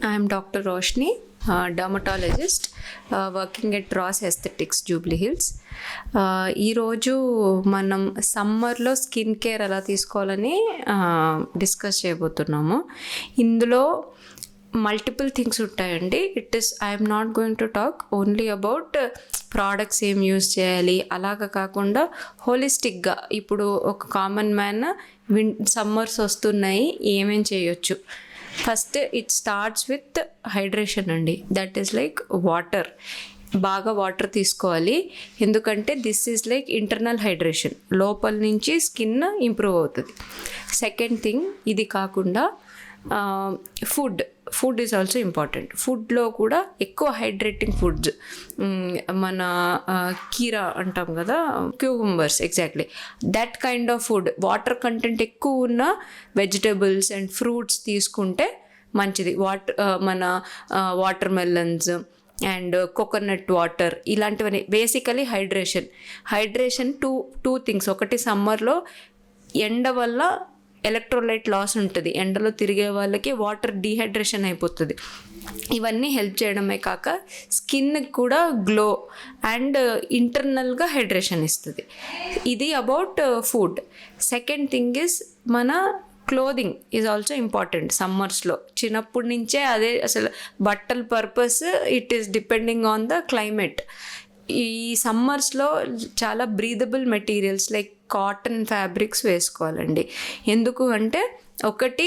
I am Dr. Roshni, dermatologist, working at Ross Aesthetics, Jubilee Hills. ఈరోజు మనం సమ్మర్లో skin care ఎలా తీసుకోవాలని డిస్కస్ చేయబోతున్నాము. ఇందులో మల్టిపుల్ థింగ్స్ ఉంటాయండి. I'm not going to talk only about products ఏం యూజ్ చేయాలి అలాగా కాకుండా హోలిస్టిక్గా ఇప్పుడు ఒక కామన్ మ్యాన్ సమ్మర్స్ వస్తున్నాయి ఏమేం చేయొచ్చు. First it starts with hydration అండి. That is like water. బాగా వాటర్ తీసుకోవాలి, ఎందుకంటే this is like internal hydration, లోపల నుంచి స్కిన్ ఇంప్రూవ్ అవుతుంది. సెకండ్ థింగ్, ఇది కాకుండా ఫుడ్ ఈజ్ ఆల్సో ఇంపార్టెంట్. ఫుడ్లో కూడా ఎక్కువ హైడ్రేటింగ్ ఫుడ్స్, మన కీరా అంటాం కదా, cucumbers, exactly that kind of food, water content ఎక్కువ ఉన్న వెజిటబుల్స్ అండ్ ఫ్రూట్స్ తీసుకుంటే మంచిది. మన watermelons and coconut water ఇలాంటివన్నీ బేసికలీ హైడ్రేషన్ టూ థింగ్స్. ఒకటి, సమ్మర్లో ఎండ వల్ల ఎలక్ట్రోలైట్ లాస్ ఉంటుంది, ఎండలో తిరిగే వాళ్ళకి వాటర్ డీహైడ్రేషన్ అయిపోతుంది. ఇవన్నీ హెల్ప్ చేయడమే కాక స్కిన్కి కూడా గ్లో అండ్ ఇంటర్నల్గా హైడ్రేషన్ ఇస్తుంది. ఇది about food. Second thing is మన క్లోదింగ్ ఈజ్ ఆల్సో ఇంపార్టెంట్ సమ్మర్స్లో. చిన్నప్పటి నుంచే అదే అసలు బట్టల purpose, it is depending on the climate. ఈ సమ్మర్స్లో చాలా breathable materials like cotton fabrics వేసుకోవాలండి. ఎందుకు అంటే, ఒకటి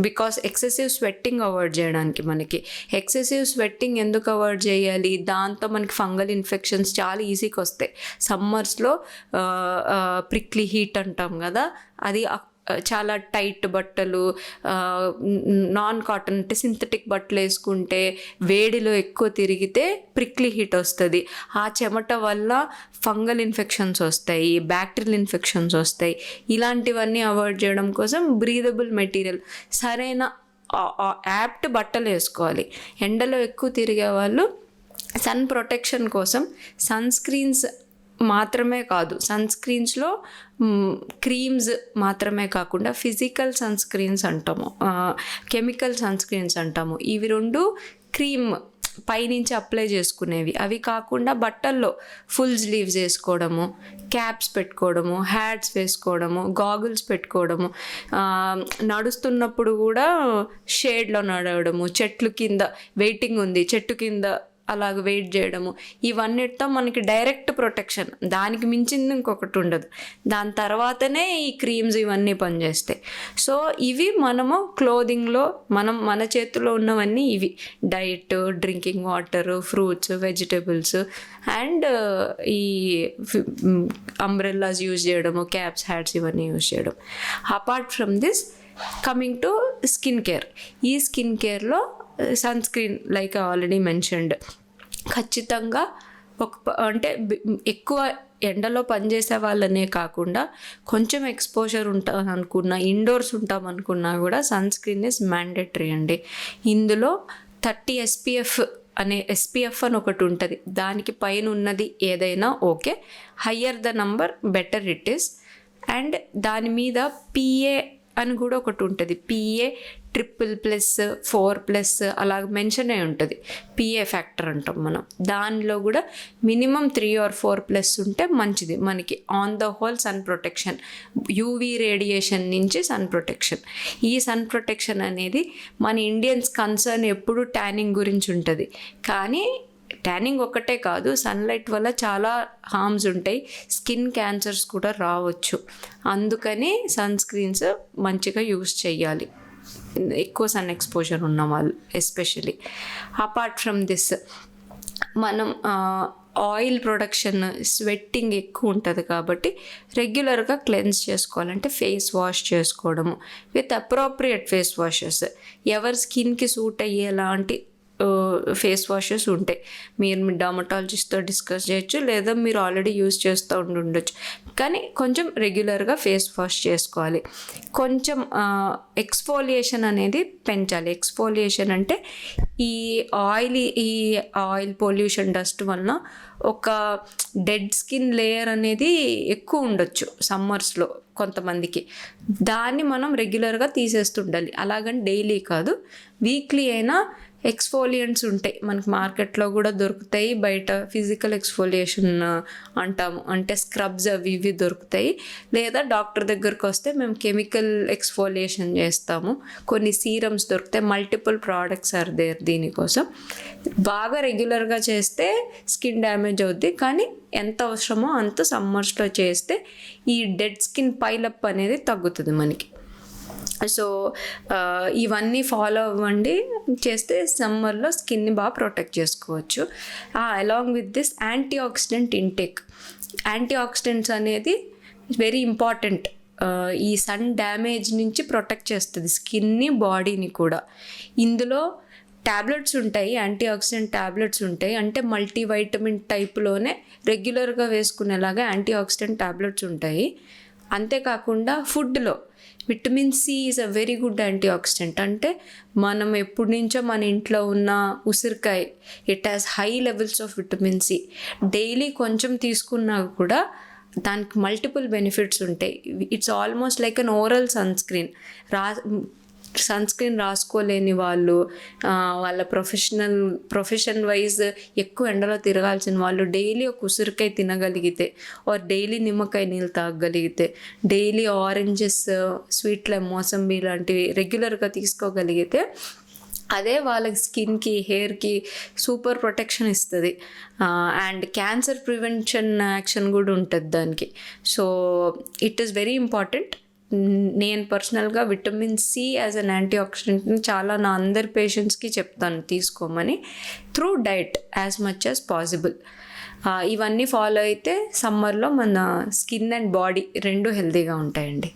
బికాస్ ఎక్సెసివ్ స్వెట్టింగ్ అవాయిడ్ చేయడానికి. మనకి ఎక్సెసివ్ స్వెట్టింగ్ ఎందుకు అవాయిడ్ చేయాలి, దాంతో మనకి ఫంగల్ ఇన్ఫెక్షన్స్ చాలా ఈజీగా వస్తాయి. సమ్మర్స్లో ప్రిక్లీ హీట్ అంటాం కదా, అది చాలా టైట్ బట్టలు, నాన్ కాటన్ అంటే సింథటిక్ బట్టలు వేసుకుంటే వేడిలో ఎక్కువ తిరిగితే ప్రిక్లీ హీట్ వస్తుంది. ఆ చెమట వల్ల ఫంగల్ ఇన్ఫెక్షన్స్ వస్తాయి, బ్యాక్టీరియల్ ఇన్ఫెక్షన్స్ వస్తాయి. ఇలాంటివన్నీ అవాయిడ్ చేయడం కోసం బ్రీదబుల్ మెటీరియల్, సరైన యాప్ట్ బట్టలు వేసుకోవాలి. ఎండలో ఎక్కువ తిరిగే వాళ్ళు సన్ ప్రొటెక్షన్ కోసం సన్ స్క్రీన్స్ మాత్రమే కాదు, సన్ స్క్రీన్స్లో క్రీమ్స్ మాత్రమే కాకుండా ఫిజికల్ సన్ స్క్రీన్స్ అంటాము, కెమికల్ సన్ స్క్రీన్స్ అంటాము. ఇవి రెండు క్రీమ్ పైనుంచి అప్లై చేసుకునేవి. అవి కాకుండా బట్టల్లో ఫుల్ స్లీవ్స్ వేసుకోవడము, క్యాప్స్ పెట్టుకోవడము, హ్యాట్స్ వేసుకోవడము, గాగుల్స్ పెట్టుకోవడము, నడుస్తున్నప్పుడు కూడా షేడ్లో నడవడము, చెట్లు కింద వెయిటింగ్ ఉంది చెట్టు కింద అలాగ వెయిట్ చేయడము, ఇవన్నిటితో మనకి డైరెక్ట్ ప్రొటెక్షన్. దానికి మించింది ఇంకొకటి ఉండదు. దాని తర్వాతనే ఈ క్రీమ్స్ ఇవన్నీ పనిచేస్తాయి. సో ఇవి మనము క్లోదింగ్లో మన చేతిలో ఉన్నవన్నీ ఇవి: diet, drinking water, fruits, vegetables and ఈ అంబ్రెల్లాస్ యూజ్ చేయడము, క్యాప్స్, హ్యాట్స్ ఇవన్నీ యూజ్ చేయడం. Apart from this, coming to skin care. ఈ స్కిన్ కేర్లో sunscreen like already mentioned, ఖచ్చితంగా అంటే ఎక్కువ ఎండలో పనిచేసే వాళ్ళనే కాకుండా కొంచెం ఎక్స్పోజర్ ఉంటాం అనుకున్నా, ఇండోర్స్ ఉంటాం అనుకున్నా కూడా సన్ స్క్రీన్ ఇస్ మ్యాండేటరీ అండి. ఇందులో 30 SPF అని ఒకటి ఉంటుంది. దానికి పైన ఉన్నది ఏదైనా okay, higher the number better it is. And దాని మీద PA అని కూడా ఒకటి ఉంటుంది. PA ++, 4+ అలాగ మెన్షన్ అయి ఉంటుంది. PA ఫ్యాక్టర్ అంటాం మనం. దానిలో కూడా మినిమం 3 or 4+ ఉంటే మంచిది మనకి. On the whole sun protection, UV radiation నుంచి సన్ ప్రొటెక్షన్. ఈ సన్ ప్రొటెక్షన్ అనేది మన ఇండియన్స్ కన్సర్న్ ఎప్పుడు ట్యానింగ్ గురించి ఉంటుంది. కానీ ట్యానింగ్ ఒక్కటే కాదు, సన్లైట్ వల్ల చాలా హార్మ్స్ ఉంటాయి, స్కిన్ క్యాన్సర్స్ కూడా రావచ్చు. అందుకని సన్ స్క్రీన్స్ మంచిగా యూజ్ చేయాలి, ఎక్కువ సన్ ఎక్స్పోజర్ ఉన్న వాళ్ళు ఎస్పెషలీ. అపార్ట్ ఫ్రమ్ దిస్, మనం ఆయిల్ ప్రొడక్షన్, స్వెట్టింగ్ ఎక్కువ ఉంటుంది కాబట్టి రెగ్యులర్గా క్లెన్స్ చేసుకోవాలంటే ఫేస్ వాష్ చేసుకోవడము విత్ అప్రోప్రియేట్ ఫేస్ వాషెస్. ఎవరి స్కిన్కి సూట్ అయ్యేలాంటి ఫేస్ వాషెస్ ఉంటాయి. మీరు మీ డర్మటాలజిస్ట్తో డిస్కస్ చేయొచ్చు, లేదా మీరు ఆల్రెడీ యూజ్ చేస్తూ ఉండొచ్చు. కానీ కొంచెం రెగ్యులర్గా ఫేస్ వాష్ చేసుకోవాలి. కొంచెం ఎక్స్ఫోలియేషన్ అనేది పెంచాలి. ఎక్స్ఫోలియేషన్ అంటే ఈ ఆయిల్ పొల్యూషన్ డస్ట్ వలన ఒక డెడ్ స్కిన్ లేయర్ అనేది ఎక్కువ ఉండొచ్చు సమ్మర్స్లో కొంతమందికి. దాన్ని మనం రెగ్యులర్గా తీసేస్తుండాలి. అలాగని డైలీ కాదు, వీక్లీ అయినా ఎక్స్ఫోలియంట్స్ ఉంటాయి మనకి మార్కెట్లో కూడా దొరుకుతాయి. బయట ఫిజికల్ ఎక్స్ఫోలియేషన్ అంటాము, అంటే స్క్రబ్స్ అవి ఇవి దొరుకుతాయి. లేదా డాక్టర్ దగ్గరకు వస్తే మేము కెమికల్ ఎక్స్ఫోలియేషన్ చేస్తాము. కొన్ని సీరమ్స్ దొరుకుతాయి, మల్టిపుల్ ప్రోడక్ట్స్ ఆర్ దేర్ దీనికోసం. బాగా రెగ్యులర్గా చేస్తే స్కిన్ డ్యామేజ్ అవుద్ది, కానీ ఎంత అవసరమో అంత సమ్మర్స్లో చేస్తే ఈ డెడ్ స్కిన్ పైలప్ అనేది తగ్గుతుంది మనకి. సో ఇవన్నీ ఫాలో అవ్వండి, చేస్తే సమ్మర్లో స్కిన్ని బాగా ప్రొటెక్ట్ చేసుకోవచ్చు. Along with this antioxidant intake. Antioxidants అనేది వెరీ ఇంపార్టెంట్. ఈ సన్ డ్యామేజ్ నుంచి ప్రొటెక్ట్ చేస్తుంది స్కిన్ని, బాడీని కూడా. ఇందులో ట్యాబ్లెట్స్ ఉంటాయి, యాంటీ ఆక్సిడెంట్ ట్యాబ్లెట్స్ ఉంటాయి, అంటే మల్టీవైటమిన్ టైప్లోనే రెగ్యులర్గా వేసుకునేలాగా యాంటీ ఆక్సిడెంట్ ట్యాబ్లెట్స్ ఉంటాయి. అంతేకాకుండా ఫుడ్లో vitamin C is a very good antioxidant. అంటే మనం ఎప్పటి నుంచో మన ఇంట్లో ఉన్న ఉసిరికాయ, it has high levels of vitamin C. Daily కొంచెం తీసుకున్నా కూడా దానికి మల్టిపుల్ బెనిఫిట్స్ ఉంటాయి. It's almost like an oral sunscreen రాసుకోలేని వాళ్ళు, వాళ్ళ ప్రొఫెషన్ వైజ్ ఎక్కువ ఎండలో తిరగాల్సిన వాళ్ళు డైలీ ఒక ఉసిరికాయ తినగలిగితే, ఆర్ డైలీ నిమ్మకాయ నీళ్ళు తాగగలిగితే, daily oranges, sweet lemon, mosambi లాంటివి రెగ్యులర్గా తీసుకోగలిగితే అదే వాళ్ళ స్కిన్కి, హెయిర్కి సూపర్ ప్రొటెక్షన్ ఇస్తుంది. అండ్ క్యాన్సర్ ప్రివెన్షన్ యాక్షన్ కూడా ఉంటుంది దానికి. So it is very important. నేను పర్సనల్గా విటమిన్ సి యాజ్ అన్ యాంటీ ఆక్సిడెంట్ని చాలా నా అందరి పేషెంట్స్కి చెప్తాను తీసుకోమని, through diet as much as possible. ఇవన్నీ ఫాలో అయితే సమ్మర్లో మన స్కిన్ అండ్ బాడీ రెండు హెల్తీగా ఉంటాయండి.